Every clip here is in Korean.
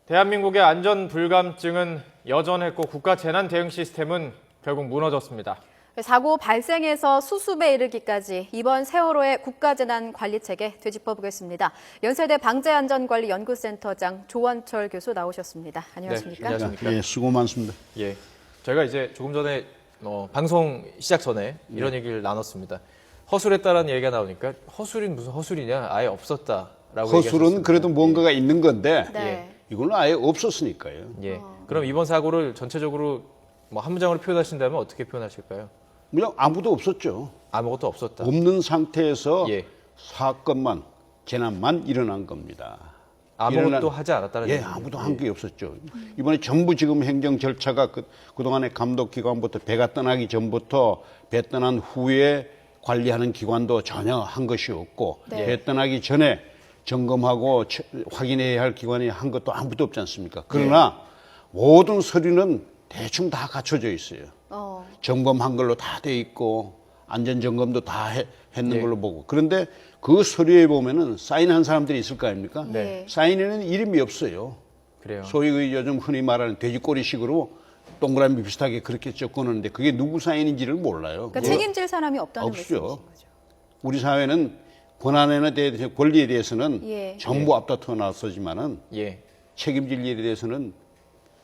대한민국의 안전 불감증은 여전했고 국가 재난 대응 시스템은 결국 무너졌습니다. 사고 발생에서 수습에 이르기까지 이번 세월호의 국가재난관리체계 되짚어보겠습니다. 연세대 방재안전관리연구센터장 조원철 교수 나오셨습니다. 안녕하십니까? 네, 안녕하십니까? 예, 수고 많습니다. 예, 저희가 이제 조금 전에 방송 시작 전에 이런 얘기를 나눴습니다. 허술했다라는 얘기가 나오니까 허술인 무슨 허술이냐, 아예 없었다라고 허술은 얘기하셨습니다. 그래도 뭔가가 있는 건데 네. 이거는 아예 없었으니까요. 예. 그럼 이번 사고를 전체적으로 한 문장으로 표현하신다면 어떻게 표현하실까요? 그냥 아무도 없었죠. 아무것도 없었다. 없는 상태에서 예. 사건만, 재난만 일어난 겁니다. 아무것도 하지 않았다는 예, 얘기죠. 아무도 한 게 없었죠. 이번에 전부 지금 행정 절차가 그동안의 감독기관부터 배가 떠나기 전부터 배 떠난 후에 관리하는 기관도 전혀 한 것이 없고 네. 배 떠나기 전에 점검하고 확인해야 할 기관이 한 것도 아무도 없지 않습니까? 그러나 모든 서류는 대충 다 갖춰져 있어요. 점검한 걸로 다 돼 있고 안전 점검도 다 했는 예. 걸로 보고. 그런데 그 서류에 보면은 사인한 사람들이 있을 거 아닙니까? 네. 사인에는 이름이 없어요. 그래요. 소위 그 요즘 흔히 말하는 돼지꼬리식으로 동그라미 비슷하게 그렇게 적어놓는데 그게 누구 사인인지를 몰라요. 그러니까 책임질 사람이 없다는 없죠. 말씀이신 거죠. 우리 사회는 권한에 대해서 권리에 대해서는 예. 전부 앞다투어 나서지만은 예. 책임질 일에 대해서는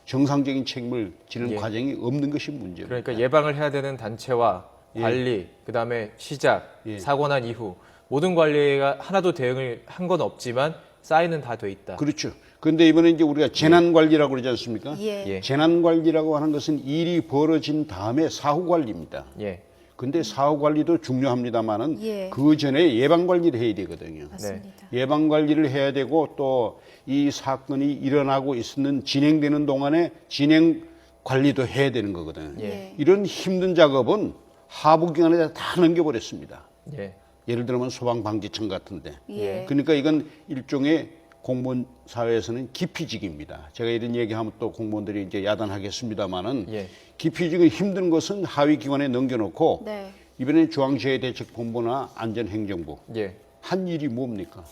정상적인 책임을 지는 예. 과정이 없는 것이 문제입니다. 그러니까 예방을 해야 되는 단체와 관리, 그다음에 시작, 예. 사고 난 이후 모든 관리가 하나도 대응을 한 건 없지만 사인은 다 돼 있다. 그렇죠. 그런데 이번에 이제 우리가 재난관리라고 그러지 않습니까? 예. 예. 재난관리라고 하는 것은 일이 벌어진 다음에 사후관리입니다. 예. 근데 사후관리도 중요합니다만은 예. 그 전에 예방관리를 해야 되거든요. 맞습니다. 예방관리를 해야 되고 또 이 사건이 일어나고 있는 진행되는 동안에 진행관리도 해야 되는 거거든요. 예. 이런 힘든 작업은 하부기관에 다 넘겨버렸습니다. 예. 예를 들면 소방방지청 같은데. 예. 그러니까 이건 일종의 공무원 사회에서는 기피직입니다. 제가 이런 얘기하면 또 공무원들이 이제 야단하겠습니다만은 예. 기피직은 힘든 것은 하위 기관에 넘겨놓고 네. 이번에 중앙재해대책본부나 안전행정부 예. 한 일이 뭡니까?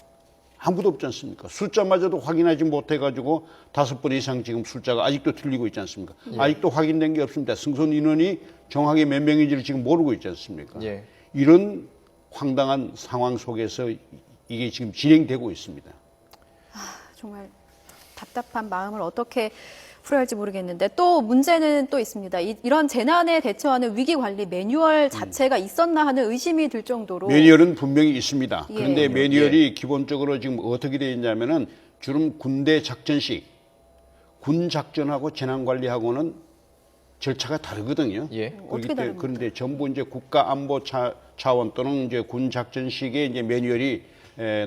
아무도 없지 않습니까? 숫자마저도 확인하지 못해가지고 5번 이상 지금 숫자가 아직도 틀리고 있지 않습니까? 아직도 확인된 게 없습니다. 승선 인원이 정확하게 몇 명인지를 지금 모르고 있지 않습니까? 예. 이런 황당한 상황 속에서 이게 지금 진행되고 있습니다. 정말 답답한 마음을 어떻게 풀어야 할지 모르겠는데 또 문제는 또 있습니다. 이런 재난에 대처하는 위기관리 매뉴얼 자체가 있었나 하는 의심이 들 정도로 매뉴얼은 분명히 있습니다. 예. 그런데 매뉴얼이 기본적으로 지금 어떻게 되어 있냐면은 주로 군대 작전식, 군 작전하고 재난관리하고는 절차가 다르거든요. 예. 어떻게 다릅니까? 그런데 전부 이제 국가안보 차원 또는 이제 군 작전식의 이제 매뉴얼이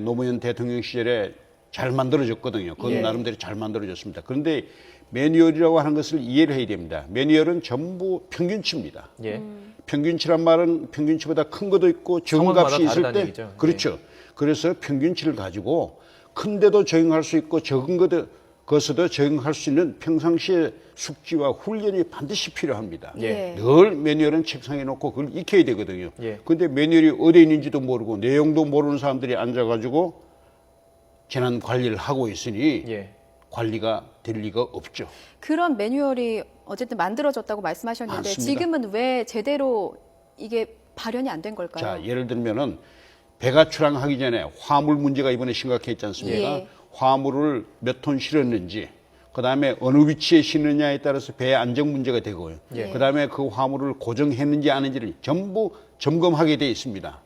노무현 대통령 시절에 잘 만들어졌거든요. 그건 예. 나름대로 잘 만들어졌습니다. 그런데 매뉴얼이라고 하는 것을 이해를 해야 됩니다. 매뉴얼은 전부 평균치입니다. 예. 평균치란 말은 평균치보다 큰 것도 있고 적은 상황마다 값이 있을 다르다는 때 얘기죠. 그렇죠. 그래서 평균치를 가지고 큰데도 적용할 수 있고 적은 것에도 적용할 수 있는 평상시의 숙지와 훈련이 반드시 필요합니다. 예. 늘 매뉴얼은 책상에 놓고 그걸 익혀야 되거든요. 예. 그런데 매뉴얼이 어디에 있는지도 모르고 내용도 모르는 사람들이 앉아가지고 재난 관리를 하고 있으니 예. 관리가 될 리가 없죠. 그런 매뉴얼이 어쨌든 만들어졌다고 말씀하셨는데 맞습니다. 지금은 왜 제대로 이게 발현이 안 된 걸까요? 자, 예를 들면은 배가 출항하기 전에 화물 문제가 이번에 심각했지 않습니까? 예. 화물을 몇 톤 실었는지, 그 다음에 어느 위치에 실느냐에 따라서 배의 안정 문제가 되고요. 예. 그 다음에 그 화물을 고정했는지 안 했는지를 전부 점검하게 돼 있습니다.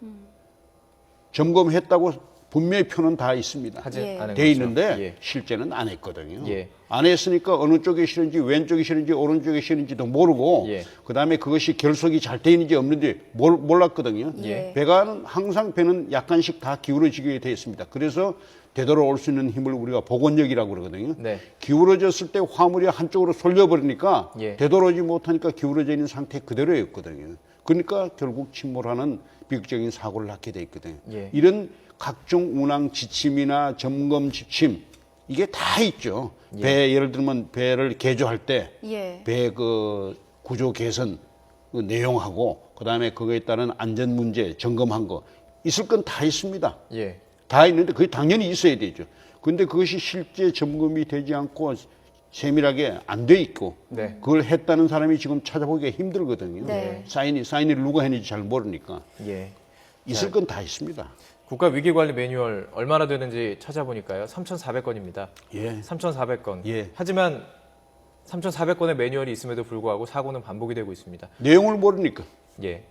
점검했다고 분명히 표는 다 있습니다. 하지 예. 않은 돼 거죠. 있는데 예. 실제는 안 했거든요. 예. 안 했으니까 어느 쪽에 실은지 왼쪽에 실은지 오른쪽에 실은지도 모르고 예. 그다음에 그것이 결속이 잘 돼 있는지 없는지 몰랐거든요. 예. 배가 항상 배는 약간씩 다 기울어지게 돼 있습니다. 그래서 되돌아올 수 있는 힘을 우리가 복원력이라고 그러거든요. 네. 기울어졌을 때 화물이 한쪽으로 쏠려버리니까 예. 되돌아오지 못하니까 기울어져 있는 상태 그대로였거든요. 그러니까 결국 침몰하는 비극적인 사고를 낳게 돼 있거든요. 예. 이런 각종 운항 지침이나 점검 지침 이게 다 있죠. 배 예를 들면 배를 개조할 때 예. 배 그 구조 개선 그 내용하고 그다음에 그거에 따른 안전 문제 점검한 거 있을 건 다 있습니다. 예. 다 있는데 그게 당연히 있어야 되죠. 근데 그것이 실제 점검이 되지 않고 세밀하게 안 돼 있고 네. 그걸 했다는 사람이 지금 찾아보기가 힘들거든요. 네. 사인을 누가 했는지 잘 모르니까. 예. 있을 건 다 있습니다. 국가 위기관리 매뉴얼 얼마나 되는지 찾아보니까요. 3,400건입니다. 예. 3,400건. 예. 하지만 3,400건의 매뉴얼이 있음에도 불구하고 사고는 반복이 되고 있습니다. 내용을 모르니까. 예.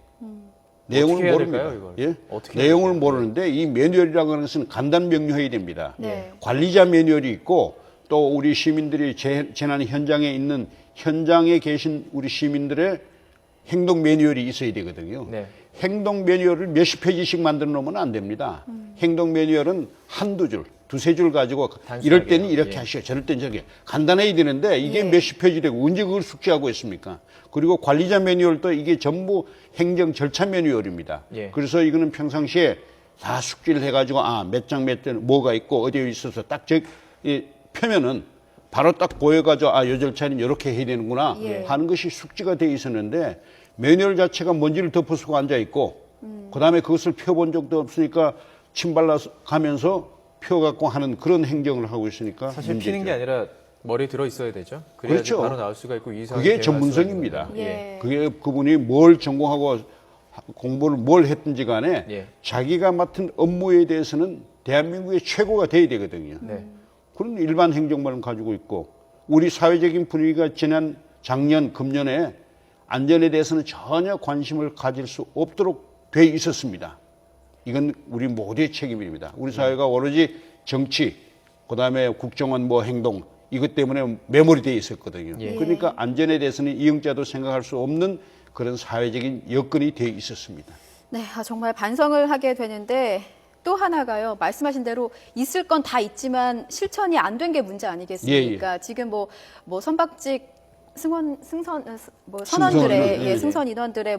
내용을 어떻게 해야 모릅니다. 될까요, 이걸? 예? 어떻게 해야 내용을 될까요? 모르는데 이 매뉴얼이라고 하는 것은 간단 명료해야 됩니다. 네. 관리자 매뉴얼이 있고 또 우리 시민들이 재난 현장에 있는 현장에 계신 우리 시민들의 행동 매뉴얼이 있어야 되거든요. 네. 행동 매뉴얼을 몇십 페이지씩 만들어 놓으면 안 됩니다. 행동 매뉴얼은 한두 줄, 두세 줄 가지고 이럴 때는 이렇게 예. 하시오, 저럴 때는 저렇게 간단해야 되는데 이게 예. 몇십 페이지 되고 언제 그걸 숙지하고 있습니까? 그리고 관리자 매뉴얼도 이게 전부 행정 절차 매뉴얼입니다. 예. 그래서 이거는 평상시에 다 숙지를 해가지고 몇 장 몇 장 뭐가 있고 어디에 있어서 딱 펴면은 바로 딱 보여가지고 요 절차는 이렇게 해야 되는구나 예. 하는 것이 숙지가 돼 있었는데 매뉴얼 자체가 먼지를 덮어쓰고 앉아 있고 그다음에 그것을 펴본 적도 없으니까 침발라 가면서 펴갖고 하는 그런 행정을 하고 있으니까 사실 문제죠. 피는 게 아니라 머리에 들어 있어야 되죠. 그래야지 그렇죠. 바로 나올 수가 있고 이상이 그게 대응할 전문성입니다. 수가 있는 거예요. 예. 그게 그분이 뭘 전공하고 공부를 뭘 했든지 간에 예. 자기가 맡은 업무에 대해서는 대한민국의 최고가 돼야 되거든요. 네. 그런 일반 행정만을 가지고 있고 우리 사회적인 분위기가 작년, 금년에 안전에 대해서는 전혀 관심을 가질 수 없도록 돼 있었습니다. 이건 우리 모두의 책임입니다. 우리 사회가 오로지 정치, 그다음에 국정원 행동 이것 때문에 매몰이 돼 있었거든요. 예. 그러니까 안전에 대해서는 이영자도 생각할 수 없는 그런 사회적인 여건이 돼 있었습니다. 네, 정말 반성을 하게 되는데 또 하나가요. 말씀하신 대로 있을 건 다 있지만 실천이 안 된 게 문제 아니겠습니까? 지금 선박직 선원들의 승선인원, 승선 인원들의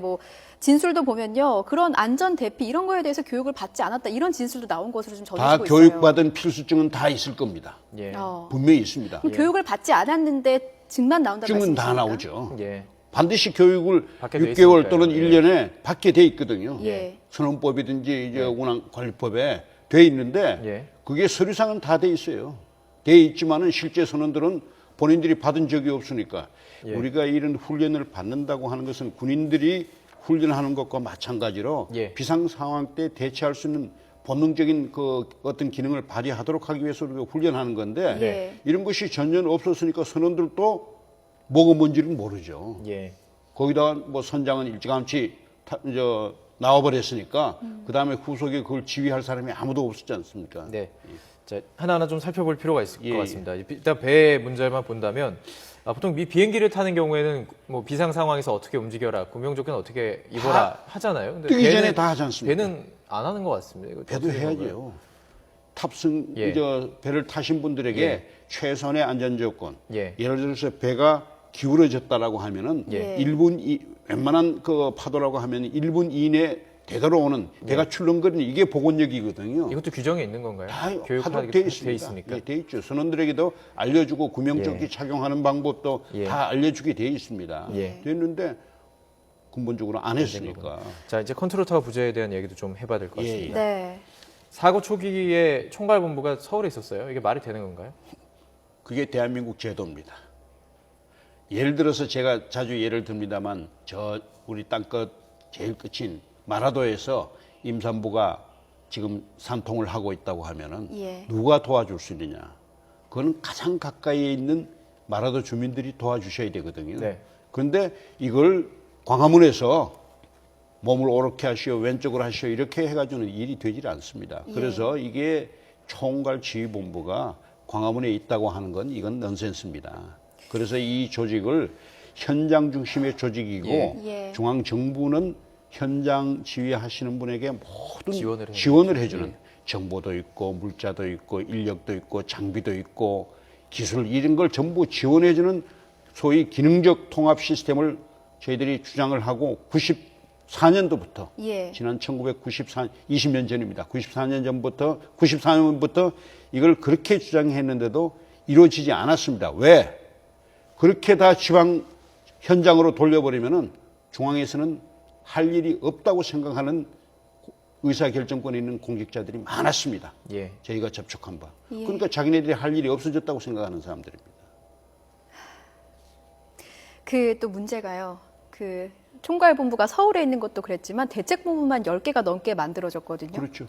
진술도 보면요. 그런 안전 대피 이런 거에 대해서 교육을 받지 않았다. 이런 진술도 나온 것으로 좀 다 전해지고 있어요. 교육받은 필수증은 다 있을 겁니다. 예. 분명히 있습니다. 그럼 교육을 받지 않았는데 증만 나온다는 증은 다 말씀이십니까? 나오죠. 예. 반드시 교육을 받게 돼 6개월 있으니까요. 또는 예. 1년에 받게 돼 있거든요. 예. 선원법이든지 이제 운항관리법에 돼 있는데 예. 그게 서류상은 다 돼 있어요. 돼 있지만은 실제 선원들은 본인들이 받은 적이 없으니까 예. 우리가 이런 훈련을 받는다고 하는 것은 군인들이 훈련하는 것과 마찬가지로 예. 비상 상황 때 대처할 수 있는 본능적인 어떤 기능을 발휘하도록 하기 위해서 우리가 훈련하는 건데 예. 이런 것이 전혀 없었으니까 선원들도 뭐가 뭔지를 모르죠. 예. 거기다가 선장은 일찌감치 나와버렸으니까 그 다음에 후속에 그걸 지휘할 사람이 아무도 없었지 않습니까? 네. 자, 하나하나 좀 살펴볼 필요가 있을 예, 것 예. 같습니다. 일단 배 문제만 본다면 보통 비행기를 타는 경우에는 비상 상황에서 어떻게 움직여라, 구명조끼는 어떻게 입어라 하잖아요. 근데 뜨기 전에 다 하지 않습니까? 배는 안 하는 것 같습니다. 이거 배도 어떻게 해야죠. 건가요? 탑승 예. 배를 타신 분들에게 예. 최선의 안전 조건. 예. 예를 들어서 배가 기울어졌다라고 하면은 예. 1분 웬만한 파도라고 하면 1분 이내 되돌아오는 배가 출렁거리는 이게 복원력이거든요. 이것도 규정이 있는 건가요? 다 교육하게 하도록 돼 돼 있습니다. 있습니까? 예, 돼 있죠. 선원들에게도 알려주고 구명조끼 예. 착용하는 방법도 예. 다 알려주게 돼 있습니다. 예. 됐는데 근본적으로 안 했으니까. 자, 이제 컨트롤 타워 부재에 대한 얘기도 좀 해봐야 될 것 예, 같습니다. 네. 사고 초기에 총괄본부가 서울에 있었어요. 이게 말이 되는 건가요? 그게 대한민국 제도입니다. 예를 들어서 제가 자주 예를 듭니다만 우리 땅끝 제일 끝인 마라도에서 임산부가 지금 산통을 하고 있다고 하면은 예. 누가 도와줄 수 있느냐? 그건 가장 가까이에 있는 마라도 주민들이 도와주셔야 되거든요. 네. 그런데 이걸 광화문에서 몸을 오렇게 하시오, 왼쪽으로 하시오 이렇게 해가지고는 일이 되질 않습니다. 예. 그래서 이게 총괄지휘본부가 광화문에 있다고 하는 건 이건 넌센스입니다. 그래서 이 조직을 현장 중심의 조직이고 예. 중앙정부는 현장 지휘하시는 분에게 모든 지원을 해주는 정보도 있고 물자도 있고 인력도 있고 장비도 있고 기술 이런 걸 전부 지원해주는 소위 기능적 통합 시스템을 저희들이 주장을 하고 94년도부터 예. 지난 1994년 20년 전입니다. 94년부터 이걸 그렇게 주장했는데도 이루어지지 않았습니다. 왜? 그렇게 다 지방 현장으로 돌려버리면은 중앙에서는 할 일이 없다고 생각하는 의사결정권이 있는 공직자들이 많았습니다. 예. 저희가 접촉한 바. 예. 그러니까 자기네들이 할 일이 없어졌다고 생각하는 사람들입니다. 그 또 문제가요. 그 총괄본부가 서울에 있는 것도 그랬지만 대책본부만 10개가 넘게 만들어졌거든요. 그렇죠.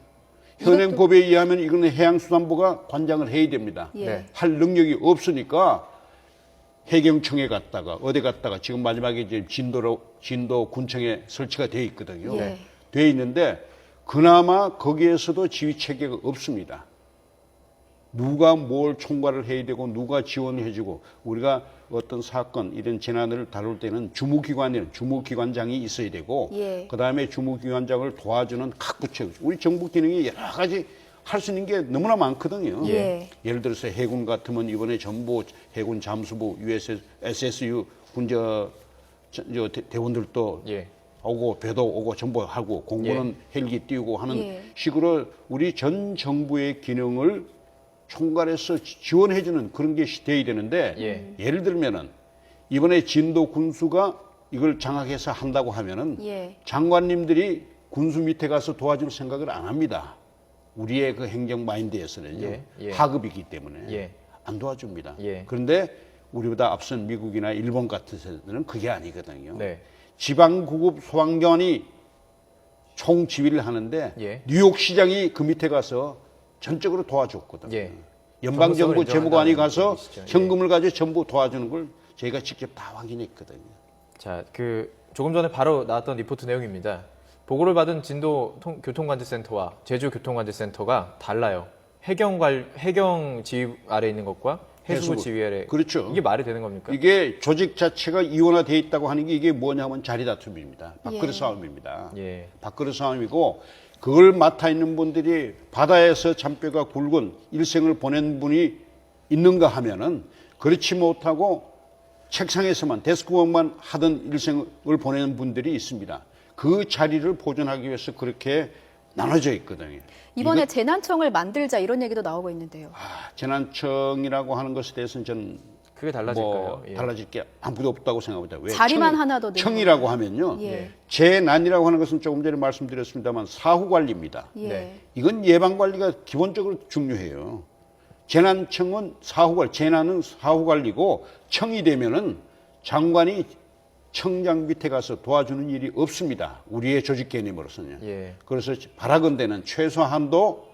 현행법에 의하면 이거는 해양수산부가 관장을 해야 됩니다. 예. 네. 할 능력이 없으니까 해경청에 갔다가 어디 갔다가 지금 마지막에 이제 진도 군청에 설치가 돼 있거든요. 예. 돼 있는데 그나마 거기에서도 지휘 체계가 없습니다. 누가 뭘 총괄을 해야 되고 누가 지원해주고 우리가 어떤 사건 이런 재난을 다룰 때는 주무기관장이 있어야 되고 예. 그다음에 주무기관장을 도와주는 각 부처 우리 정부 기능이 여러 가지 할 수 있는 게 너무나 많거든요. 예. 예를 들어서 해군 같으면 이번에 전부 해군 잠수부 SSU 군저 대원들도 예. 오고 배도 오고 전부 하고 공군은 헬기 띄우고 하는 예. 식으로 우리 전 정부의 기능을 총괄해서 지원해주는 그런 게 돼야 되는데 예. 예를 들면은 이번에 진도 군수가 이걸 장악해서 한다고 하면은 예. 장관님들이 군수 밑에 가서 도와줄 생각을 안 합니다. 우리의 그 행정 마인드에서는요. 예. 예. 하급이기 때문에 예. 안 도와줍니다. 예. 그런데 우리보다 앞선 미국이나 일본 같은 데는 그게 아니거든요. 네. 지방구급 소방관이 총지휘를 하는데 예. 뉴욕시장이 그 밑에 가서 전적으로 도와줬거든요. 예. 연방정부 전문성을 재무관이 인정한다는 가서 얘기시죠. 예. 현금을 가지고 전부 도와주는 걸 저희가 직접 다 확인했거든요. 자, 그 조금 전에 바로 나왔던 리포트 내용입니다. 보고를 받은 진도 교통관제센터와 제주 교통관제센터가 달라요. 해경 지휘 아래 있는 것과 해수부 해수부. 지휘 아래. 그렇죠. 이게 말이 되는 겁니까? 이게 조직 자체가 이원화되어 있다고 하는 게 이게 뭐냐면 자리다툼입니다. 밥그릇 예. 싸움입니다. 예. 밥그릇 싸움이고 그걸 맡아 있는 분들이 바다에서 잔뼈가 굵은 일생을 보낸 분이 있는가 하면은 그렇지 못하고 책상에서만 데스크워크만 하던 일생을 보내는 분들이 있습니다. 그 자리를 보존하기 위해서 그렇게 나눠져 있거든요. 이번에 재난청을 만들자 이런 얘기도 나오고 있는데요. 재난청이라고 하는 것에 대해서는 저는 그게 달라질까요? 뭐 예. 달라질 게 아무도 없다고 생각합니다. 왜? 자리만 하나 더 늘리는 청이라고 하면요. 예. 재난이라고 하는 것은 조금 전에 말씀드렸습니다만 사후 관리입니다. 예. 네. 이건 예방 관리가 기본적으로 중요해요. 재난청은 재난은 사후 관리고 청이 되면은 장관이 청장 밑에 가서 도와주는 일이 없습니다. 우리의 조직 개념으로서는요. 예. 그래서 바라건대는 최소한도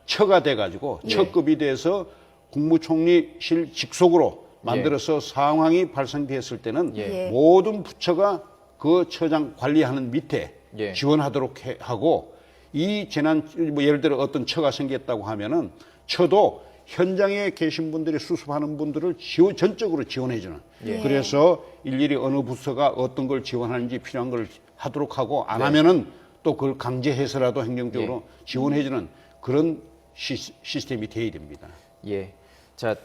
처가 돼가지고 예. 처급이 돼서 국무총리실 직속으로 만들어서 상황이 발생됐을 때는 예. 모든 부처가 그 처장 관리하는 밑에 예. 지원하도록 하고 이 재난 뭐 예를 들어 어떤 처가 생겼다고 하면은 처도 현장에 계신 분들이 수습하는 분들을 전적으로 지원해주는. 예. 그래서 일일이 어느 부서가 어떤 걸 지원하는지 필요한 걸 하도록 하고 안 네. 하면은 또 그걸 강제해서라도 행정적으로 지원해주는 그런 시스템이 돼야 됩니다. 예. 자,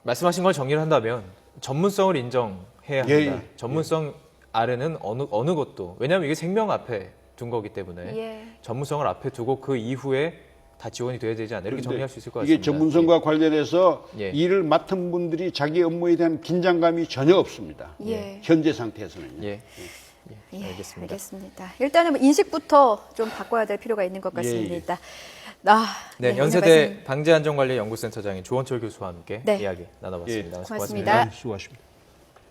말씀하신 걸 정리를 한다면 전문성을 인정해야 합니다. 예. 전문성 아래는 어느 것도 왜냐하면 이게 생명 앞에 둔 거기 때문에 예. 전문성을 앞에 두고 그 이후에 다 지원이 돼야 되지 않나 이렇게 정리할 수 있을 것 같습니다. 이게 전문성과 관련해서 예. 일을 맡은 분들이 자기 업무에 대한 긴장감이 전혀 없습니다. 예. 현재 상태에서는요. 예. 예. 예, 알겠습니다. 알겠습니다. 일단은 뭐 인식부터 좀 바꿔야 될 필요가 있는 것 같습니다. 네, 오늘 연세대 말씀 방재안전관리연구센터장인 조원철 교수와 함께 네. 이야기 나눠봤습니다. 고맙습니다. 수고하십니다.